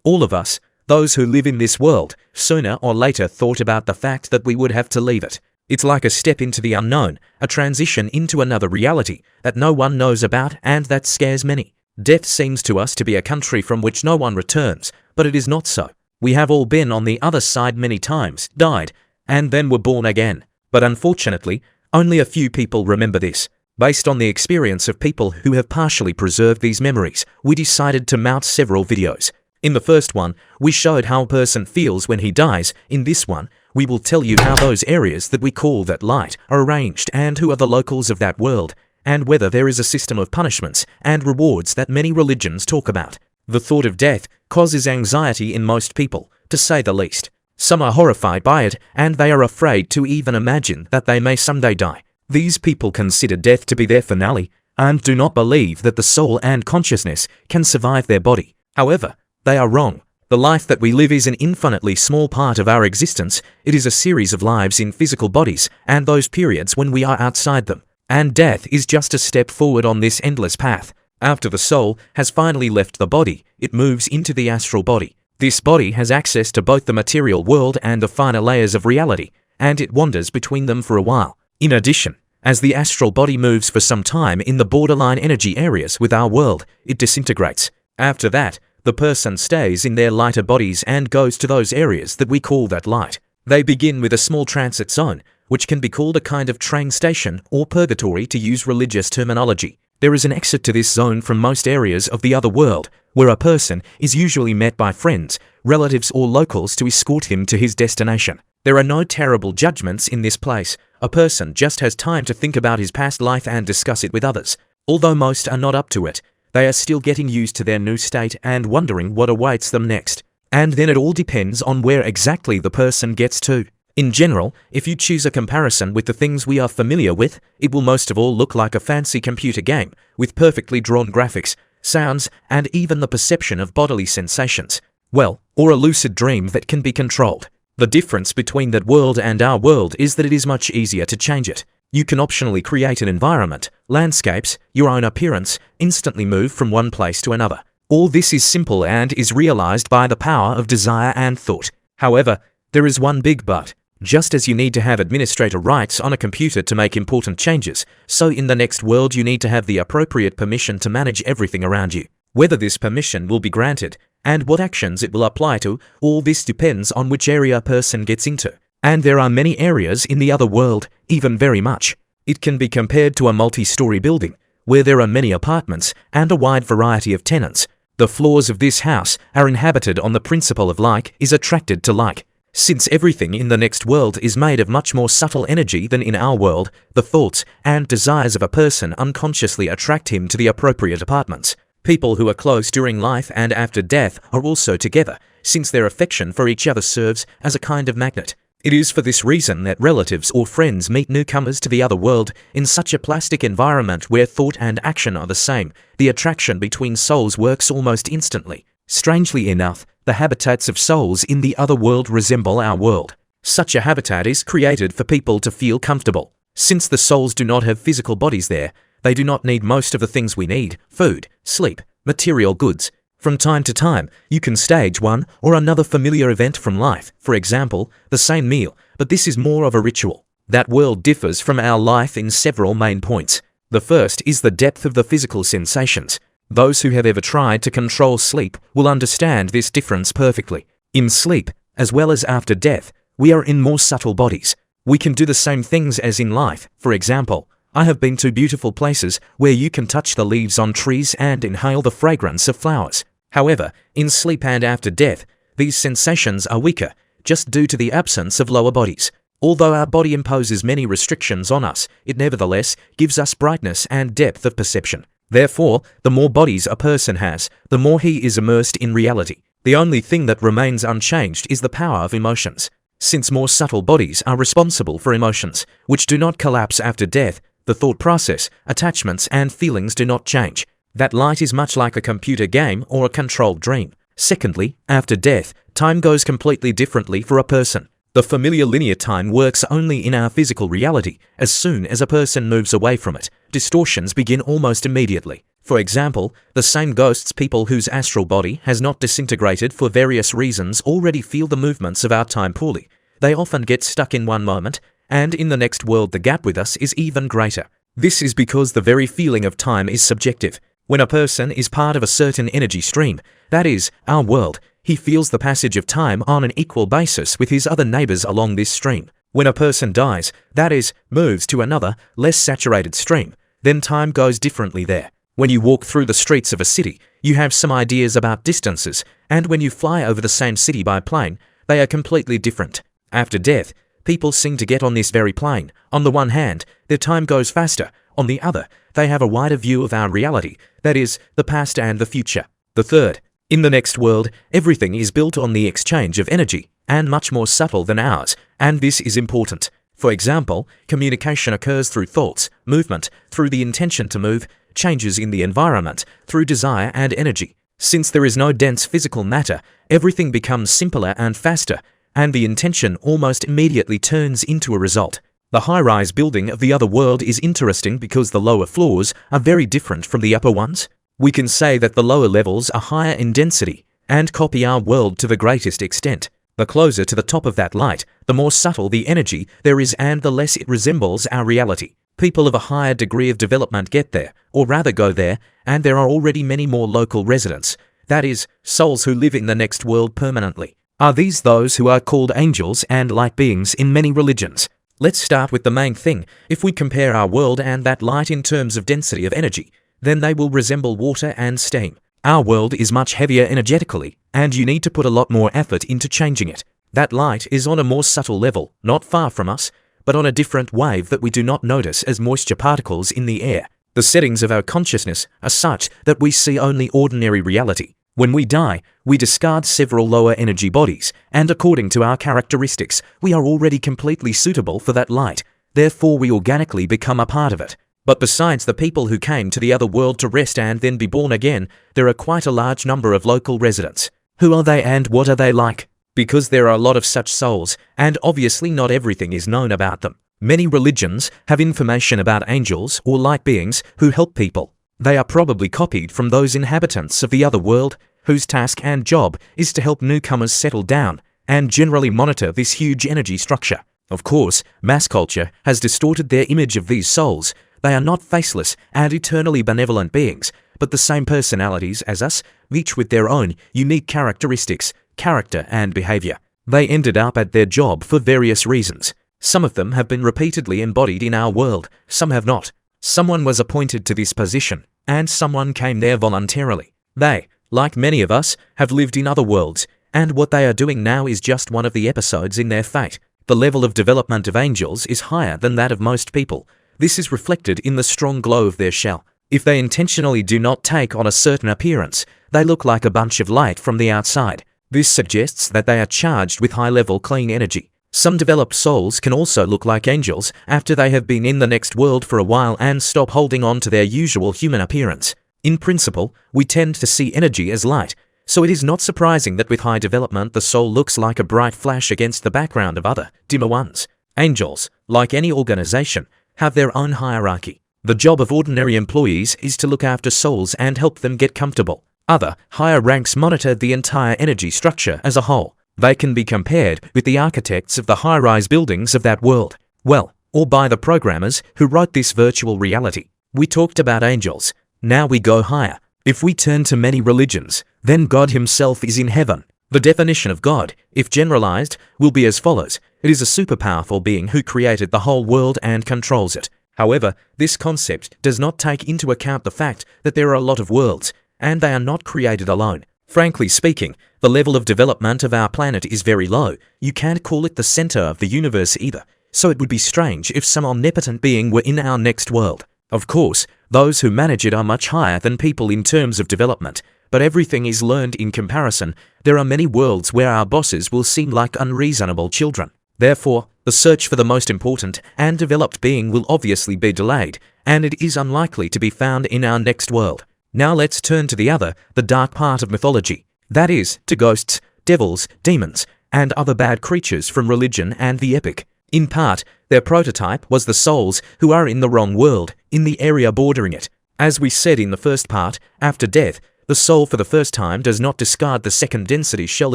All of us, those who live in this world, sooner or later thought about the fact that we would have to leave it. It's like a step into the unknown, a transition into another reality that no one knows about and that scares many. Death seems to us to be a country from which no one returns, but it is not so. We have all been on the other side many times, died, and then were born again. But unfortunately, only a few people remember this. Based on the experience of people who have partially preserved these memories, we decided to mount several videos. In the first one, we showed how a person feels when he dies. In this one, we will tell you how those areas that we call that light are arranged and who are the locals of that world, and whether there is a system of punishments and rewards that many religions talk about. The thought of death causes anxiety in most people, to say the least. Some are horrified by it, and they are afraid to even imagine that they may someday die. These people consider death to be their finale, and do not believe that the soul and consciousness can survive their body. However, they are wrong. The life that we live is an infinitely small part of our existence. It is a series of lives in physical bodies, and those periods when we are outside them. And death is just a step forward on this endless path. After the soul has finally left the body, it moves into the astral body. This body has access to both the material world and the finer layers of reality, and it wanders between them for a while. In addition, as the astral body moves for some time in the borderline energy areas with our world, it disintegrates. After that, the person stays in their lighter bodies and goes to those areas that we call that light. They begin with a small transit zone, which can be called a kind of train station or purgatory to use religious terminology. There is an exit to this zone from most areas of the other world, where a person is usually met by friends, relatives or locals to escort him to his destination. There are no terrible judgments in this place. A person just has time to think about his past life and discuss it with others. Although most are not up to it, they are still getting used to their new state and wondering what awaits them next. And then it all depends on where exactly the person gets to. In general, if you choose a comparison with the things we are familiar with, it will most of all look like a fancy computer game, with perfectly drawn graphics, sounds, and even the perception of bodily sensations. Well, or a lucid dream that can be controlled. The difference between that world and our world is that it is much easier to change it. You can optionally create an environment, landscapes, your own appearance, instantly move from one place to another. All this is simple and is realized by the power of desire and thought. However, there is one big but. Just as you need to have administrator rights on a computer to make important changes, so in the next world you need to have the appropriate permission to manage everything around you. Whether this permission will be granted, and what actions it will apply to, all this depends on which area a person gets into. And there are many areas in the other world, even very much. It can be compared to a multi-story building, where there are many apartments and a wide variety of tenants. The floors of this house are inhabited on the principle of like is attracted to like. Since everything in the next world is made of much more subtle energy than in our world, the thoughts and desires of a person unconsciously attract him to the appropriate apartments. People who are close during life and after death are also together, since their affection for each other serves as a kind of magnet. It is for this reason that relatives or friends meet newcomers to the other world in such a plastic environment where thought and action are the same. The attraction between souls works almost instantly. Strangely enough, the habitats of souls in the other world resemble our world. Such a habitat is created for people to feel comfortable. Since the souls do not have physical bodies there, they do not need most of the things we need: food, sleep, material goods. From time to time, you can stage one or another familiar event from life, for example, the same meal, but this is more of a ritual. That world differs from our life in several main points. The first is the depth of the physical sensations. Those who have ever tried to control sleep will understand this difference perfectly. In sleep, as well as after death, we are in more subtle bodies. We can do the same things as in life. For example, I have been to beautiful places where you can touch the leaves on trees and inhale the fragrance of flowers. However, in sleep and after death, these sensations are weaker, just due to the absence of lower bodies. Although our body imposes many restrictions on us, it nevertheless gives us brightness and depth of perception. Therefore, the more bodies a person has, the more he is immersed in reality. The only thing that remains unchanged is the power of emotions. Since more subtle bodies are responsible for emotions, which do not collapse after death, the thought process, attachments and feelings do not change. That light is much like a computer game or a controlled dream. Secondly, after death, time goes completely differently for a person. The familiar linear time works only in our physical reality. As soon as a person moves away from it, distortions begin almost immediately. For example, the same ghosts people whose astral body has not disintegrated for various reasons already feel the movements of our time poorly. They often get stuck in one moment, and in the next world the gap with us is even greater. This is because the very feeling of time is subjective. When a person is part of a certain energy stream, that is, our world, he feels the passage of time on an equal basis with his other neighbors along this stream. When a person dies, that is, moves to another, less saturated stream, then time goes differently there. When you walk through the streets of a city, you have some ideas about distances, and when you fly over the same city by plane, they are completely different. After death, people seem to get on this very plane. On the one hand, their time goes faster. On the other, they have a wider view of our reality, that is, the past and the future. The third, in the next world, everything is built on the exchange of energy, and much more subtle than ours, and this is important. For example, communication occurs through thoughts, movement, through the intention to move, changes in the environment, through desire and energy. Since there is no dense physical matter, everything becomes simpler and faster, and the intention almost immediately turns into a result. The high-rise building of the other world is interesting because the lower floors are very different from the upper ones. We can say that the lower levels are higher in density and copy our world to the greatest extent. The closer to the top of that light, the more subtle the energy there is and the less it resembles our reality. People of a higher degree of development get there, or rather go there, and there are already many more local residents, that is, souls who live in the next world permanently. Are these those who are called angels and light beings in many religions? Let's start with the main thing. If we compare our world and that light in terms of density of energy, then they will resemble water and steam. Our world is much heavier energetically, and you need to put a lot more effort into changing it. That light is on a more subtle level, not far from us, but on a different wave that we do not notice as moisture particles in the air. The settings of our consciousness are such that we see only ordinary reality. When we die, we discard several lower energy bodies, and according to our characteristics, we are already completely suitable for that light. Therefore, we organically become a part of it. But besides the people who came to the other world to rest and then be born again, there are quite a large number of local residents. Who are they and what are they like? Because there are a lot of such souls, and obviously not everything is known about them. Many religions have information about angels or light beings who help people. They are probably copied from those inhabitants of the other world, whose task and job is to help newcomers settle down and generally monitor this huge energy structure. Of course, mass culture has distorted their image of these souls. They are not faceless and eternally benevolent beings, but the same personalities as us, each with their own unique characteristics, character and behavior. They ended up at their job for various reasons. Some of them have been repeatedly embodied in our world, some have not. Someone was appointed to this position, and someone came there voluntarily. They, like many of us, have lived in other worlds, and what they are doing now is just one of the episodes in their fate. The level of development of angels is higher than that of most people. This is reflected in the strong glow of their shell. If they intentionally do not take on a certain appearance, they look like a bunch of light from the outside. This suggests that they are charged with high-level clean energy. Some developed souls can also look like angels after they have been in the next world for a while and stop holding on to their usual human appearance. In principle, we tend to see energy as light, so it is not surprising that with high development the soul looks like a bright flash against the background of other, dimmer ones. Angels, like any organization, have their own hierarchy. The job of ordinary employees is to look after souls and help them get comfortable. Other, higher ranks monitor the entire energy structure as a whole. They can be compared with the architects of the high-rise buildings of that world. Well, or by the programmers who wrote this virtual reality. We talked about angels. Now we go higher. If we turn to many religions, then God himself is in heaven. The definition of God, if generalized, will be as follows. It is a super-powerful being who created the whole world and controls it. However, this concept does not take into account the fact that there are a lot of worlds, and they are not created alone. Frankly speaking, the level of development of our planet is very low. You can't call it the center of the universe either, so it would be strange if some omnipotent being were in our next world. Of course, those who manage it are much higher than people in terms of development, but everything is learned in comparison. There are many worlds where our bosses will seem like unreasonable children. Therefore, the search for the most important and developed being will obviously be delayed, and it is unlikely to be found in our next world. Now let's turn to the dark part of mythology. That is, to ghosts, devils, demons, and other bad creatures from religion and the epic. In part, their prototype was the souls who are in the wrong world, in the area bordering it. As we said in the first part, after death, the soul for the first time does not discard the second density shell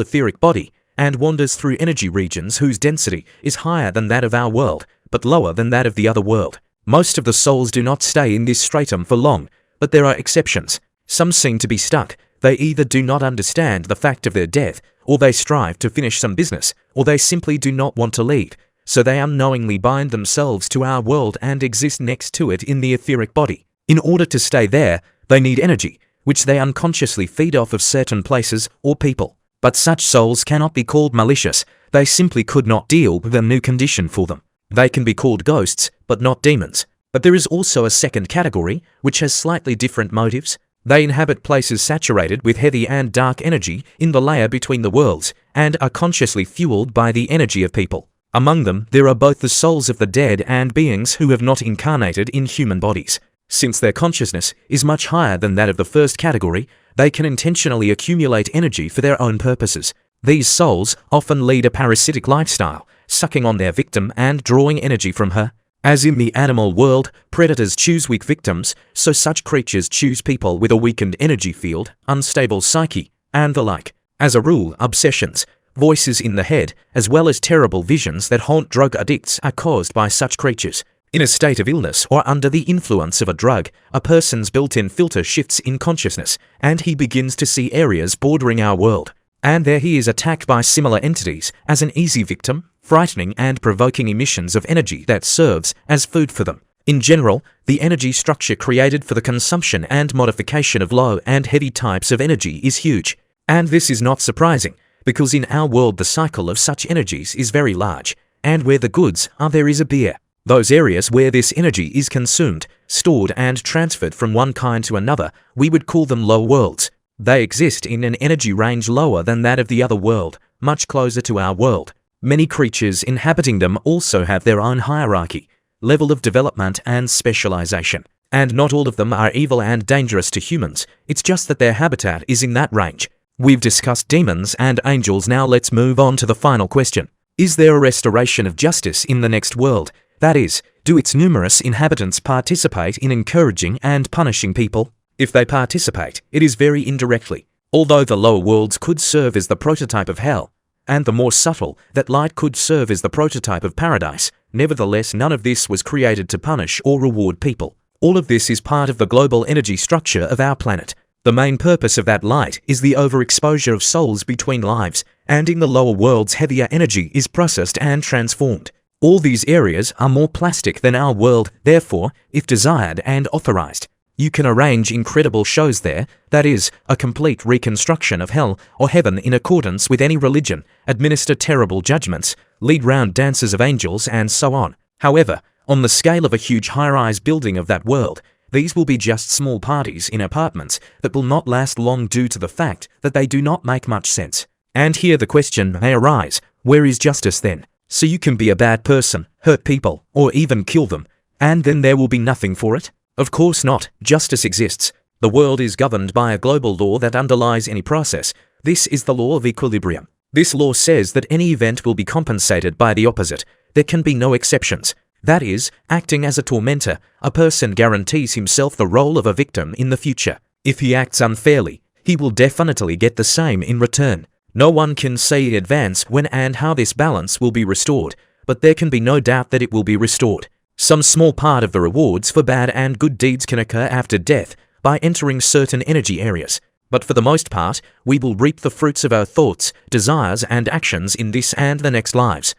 etheric body and wanders through energy regions whose density is higher than that of our world, but lower than that of the other world. Most of the souls do not stay in this stratum for long, but there are exceptions. Some seem to be stuck. They either do not understand the fact of their death, or they strive to finish some business, or they simply do not want to leave, so they unknowingly bind themselves to our world and exist next to it in the etheric body. In order to stay there, they need energy, which they unconsciously feed off of certain places or people. But such souls cannot be called malicious. They simply could not deal with a new condition for them. They can be called ghosts, but not demons. But there is also a second category, which has slightly different motives. They inhabit places saturated with heavy and dark energy in the layer between the worlds, and are consciously fueled by the energy of people. Among them, there are both the souls of the dead and beings who have not incarnated in human bodies. Since their consciousness is much higher than that of the first category, they can intentionally accumulate energy for their own purposes. These souls often lead a parasitic lifestyle, sucking on their victim and drawing energy from her. As in the animal world, predators choose weak victims, so such creatures choose people with a weakened energy field, unstable psyche, and the like. As a rule, obsessions, voices in the head, as well as terrible visions that haunt drug addicts are caused by such creatures. In a state of illness or under the influence of a drug, a person's built-in filter shifts in consciousness, and he begins to see areas bordering our world. And there he is attacked by similar entities as an easy victim, frightening and provoking emissions of energy that serves as food for them. In general, the energy structure created for the consumption and modification of low and heavy types of energy is huge. And this is not surprising, because in our world the cycle of such energies is very large, and where the goods are there is a beer. Those areas where this energy is consumed, stored and transferred from one kind to another, we would call them low worlds. They exist in an energy range lower than that of the other world, much closer to our world. Many creatures inhabiting them also have their own hierarchy, level of development and specialization. And not all of them are evil and dangerous to humans, it's just that their habitat is in that range. We've discussed demons and angels, now let's move on to the final question. Is there a restoration of justice in the next world? That is, do its numerous inhabitants participate in encouraging and punishing people? If they participate, it is very indirectly. Although the lower worlds could serve as the prototype of hell, and the more subtle, that light could serve as the prototype of paradise, nevertheless none of this was created to punish or reward people. All of this is part of the global energy structure of our planet. The main purpose of that light is the overexposure of souls between lives, and in the lower worlds heavier energy is processed and transformed. All these areas are more plastic than our world, therefore, if desired and authorized, you can arrange incredible shows there, that is, a complete reconstruction of hell or heaven in accordance with any religion, administer terrible judgments, lead round dances of angels, and so on. However, on the scale of a huge high-rise building of that world, these will be just small parties in apartments that will not last long due to the fact that they do not make much sense. And here the question may arise, where is justice then? So you can be a bad person, hurt people, or even kill them, and then there will be nothing for it? Of course not. Justice exists. The world is governed by a global law that underlies any process. This is the law of equilibrium. This law says that any event will be compensated by the opposite. There can be no exceptions. That is, acting as a tormentor, a person guarantees himself the role of a victim in the future. If he acts unfairly, he will definitely get the same in return. No one can say in advance when and how this balance will be restored, but there can be no doubt that it will be restored. Some small part of the rewards for bad and good deeds can occur after death by entering certain energy areas, but for the most part, we will reap the fruits of our thoughts, desires, and actions in this and the next lives.